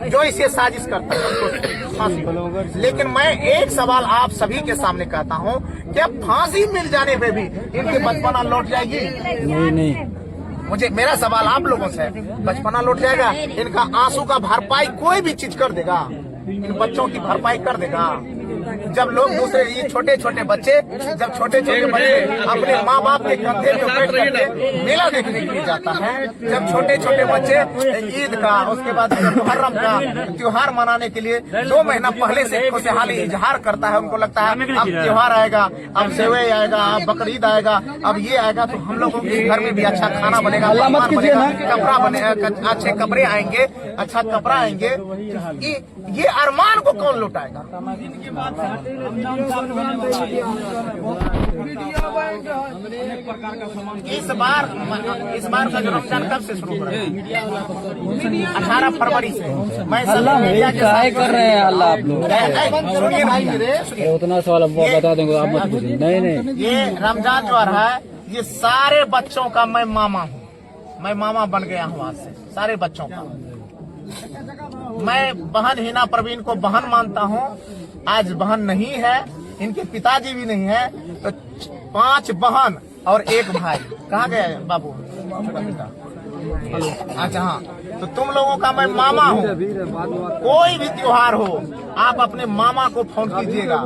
जो इसे साजिश करता है फांसी। लेकिन मैं एक सवाल आप सभी के सामने कहता हूँ, क्या फांसी मिल जाने पे भी इनकी बचपना लौट जाएगी? नहीं। मुझे मेरा सवाल आप लोगों से, बचपना लौट जाएगा? इनका आंसू का भरपाई कोई भी चीज कर देगा, इन बच्चों की भरपाई कर देगा। जब लोग दूसरे ये छोटे छोटे बच्चे जब छोटे छोटे बच्चे अपने माँ बाप के कंधे पे बैठ करके मेला देखने के लिए जाता है, जब छोटे छोटे बच्चे ईद का उसके बाद मुहर्रम का त्योहार मनाने के लिए 2 महीना पहले से खुशहाली इजहार करता है, उनको लगता है अब त्योहार आएगा, अब सेवई आएगा, अब बकरीद आएगा, अब ये आएगा तो हम लोगों के घर में भी अच्छा खाना बनेगा, पकवान बनेगा, कपड़ा बनेगा, अच्छे कपड़े आएंगे, अच्छा कपड़ा आएंगे। ये अरमान को कौन लौटाएगा? इस बार का जो रमजान कब से शुरू हो रहा है? 18 फरवरी से। मैं क्या कर रहे हैं अल्लाह आप लोग? सुनिए, उतना सवाल बता देंगे आप मत पूछिए। नहीं ये रमजान जो आ रहा है, ये सारे बच्चों का मैं मामा हूँ, मैं मामा बन गया हूँ आज से सारे बच्चों का। मैं बहन हिना प्रवीण को बहन मानता हूँ, आज बहन नहीं है, इनके पिताजी भी नहीं है, तो 5 बहन और 1 भाई। कहाँ गए बाबू? अच्छा हाँ, तो तुम लोगों का मैं मामा हूँ। कोई भी त्योहार हो आप अपने मामा को फोन कीजिएगा,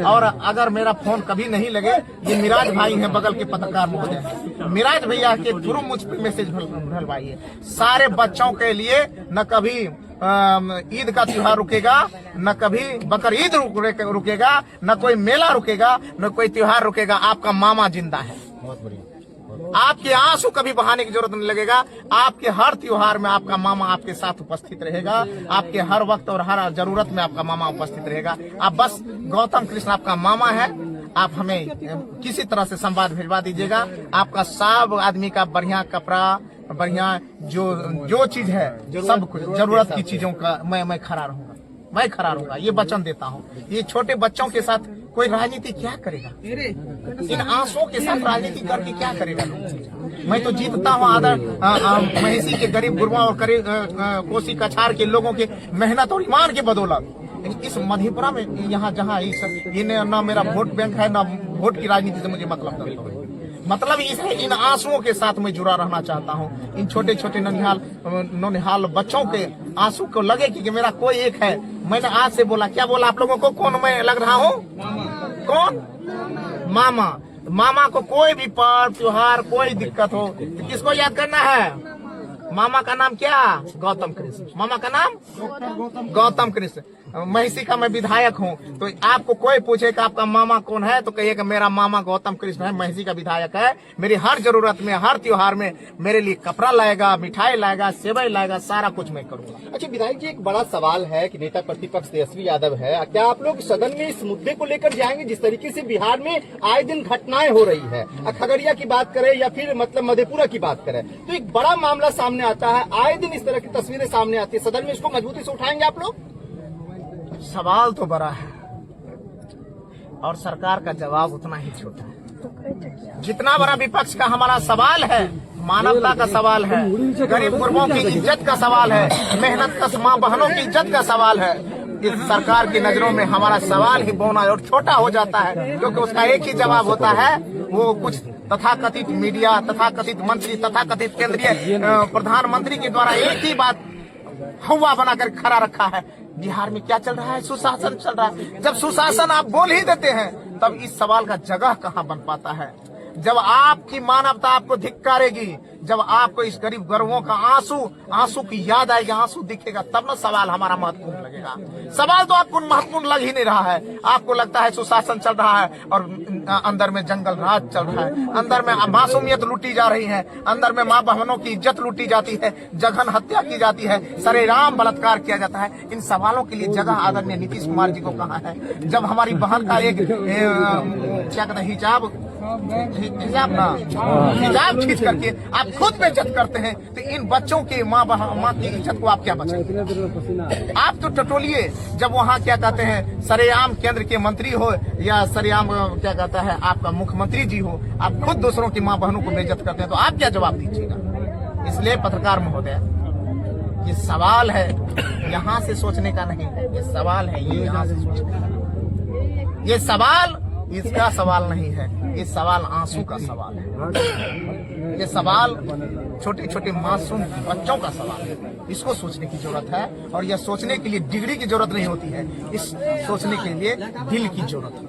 और अगर मेरा फोन कभी नहीं लगे, ये मिराज भाई हैं बगल के पत्रकार महोदय, मिराज भैया के थ्रू मुझ पर मैसेज डलवाइए। सारे बच्चों के लिए न कभी ईद का त्योहार रुकेगा, न कभी बकरीद रुकेगा, न कोई मेला रुकेगा, न कोई त्योहार रुकेगा। आपका मामा जिंदा है। बहुत बढ़िया। आपके आंसू कभी बहाने की जरूरत नहीं लगेगा। आपके हर त्योहार में आपका मामा आपके साथ उपस्थित रहेगा, आपके हर वक्त और हर जरूरत में आपका मामा उपस्थित रहेगा। आप बस गौतम कृष्ण आपका मामा है, आप हमें किसी तरह से संवाद भिजवा दीजिएगा। आपका सब आदमी का बढ़िया कपड़ा, बढ़िया जो चीज है, सब कुछ जरूरत की चीजों का मैं खड़ा रहूंगा, मैं खड़ा रहूंगा, ये वचन देता हूँ। ये छोटे बच्चों के साथ कोई राजनीति क्या करेगा? इन आंसुओं के साथ राजनीति करके क्या करेगा? मैं तो जीतता हूँ आदर महिषी के गरीब गुरुआ और कोसी कछार के लोगों के मेहनत और ईमान के बदौलत। इस मधेपुरा में यहाँ जहाँ ना मेरा वोट बैंक है, ना वोट की राजनीति से मुझे मतलब इसलिए इन आंसुओं के साथ मैं जुड़ा रहना चाहता हूँ। इन छोटे छोटे नौनिहाल बच्चों के आंसू को लगे कि मेरा कोई एक है। मैंने आज से बोला, क्या बोला आप लोगों को? कौन मैं लग रहा हूँ? कौन? मामा। मामा को कोई भी पर्व त्योहार कोई दिक्कत हो तो किसको याद करना है? मामा का नाम क्या? गौतम कृष्ण। मामा का नाम गौतम कृष्ण। महिषी का मैं विधायक हूँ, तो आपको कोई पूछे कि आपका मामा कौन है, तो कहिए कि मेरा मामा गौतम कृष्ण है, महिषी का विधायक है। मेरी हर जरूरत में, हर त्योहार में मेरे लिए कपड़ा लाएगा, मिठाई लाएगा, सेवई लाएगा, सारा कुछ मैं करूंगा। अच्छा विधायक जी, एक बड़ा सवाल है कि नेता प्रतिपक्ष तेजस्वी यादव है, क्या आप लोग सदन में इस मुद्दे को लेकर जाएंगे? जिस तरीके से बिहार में आए दिन घटनाएं हो रही है, खगड़िया की बात करें या फिर मतलब मधेपुरा की बात करें, तो एक बड़ा मामला सामने आता है, आए दिन इस तरह की तस्वीरें सामने आती है। सदन में इसको मजबूती से उठाएंगे आप लोग? सवाल तो बड़ा है और सरकार का जवाब उतना ही छोटा है। जितना बड़ा विपक्ष का हमारा सवाल है, मानवता का सवाल है, गरीब गुरबों की इज्जत का सवाल है, मेहनत का मां बहनों की इज्जत का सवाल है, इस सरकार की नजरों में हमारा सवाल ही बौना और छोटा हो जाता है, क्योंकि उसका एक ही जवाब होता है। वो कुछ तथाकथित मीडिया, तथाकथित मंत्री, तथाकथित केंद्रीय प्रधानमंत्री के द्वारा एक ही बात हवा बनाकर खड़ा रखा है। बिहार में क्या चल रहा है? सुशासन चल रहा है। जब सुशासन आप बोल ही देते हैं, तब इस सवाल का जगह कहां बन पाता है? जब आपकी मानवता आपको धिक्कारेगी, जब आपको इस गरीब गरीबों का आंसू की याद आएगी, आंसू दिखेगा, तब ना सवाल हमारा महत्वपूर्ण लगेगा। सवाल तो आपको महत्वपूर्ण लग ही नहीं रहा है। आपको लगता है सुशासन चल रहा है और अंदर में जंगल राज चल रहा है, अंदर में मासूमियत लूटी जा रही है, अंदर में माँ बहनों की इज्जत लूटी जाती है, जघन हत्या की जाती है, सरेआम बलात्कार किया जाता है। इन सवालों के लिए जगह आदरणीय नीतीश कुमार जी को कहाँ है? जब हमारी बहन का एक क्या कहते हैं हिजाब खींच करके आप खुद में इज्जत करते हैं, तो इन बच्चों की माँ की इज्जत को आप क्या बचाएंगे? आप तो टटोलिए। जब वहाँ क्या कहते हैं सरेआम केंद्र के मंत्री हो या सरेआम क्या कहता है आपका मुख्यमंत्री जी हो, आप खुद दूसरों की माँ बहनों को बेइज्जत करते हैं, तो आप क्या जवाब दीजिएगा? इसलिए पत्रकार महोदय, ये सवाल है, यहाँ से सोचने का नहीं है, ये सवाल है, ये यहाँ से सोचने का नहीं। ये सवाल इसका सवाल नहीं है, ये सवाल आंसू का सवाल है, ये सवाल छोटे छोटे मासूम बच्चों का सवाल है। इसको सोचने की जरूरत है, और यह सोचने के लिए डिग्री की जरूरत नहीं होती है, इस सोचने के लिए दिल की जरूरत है।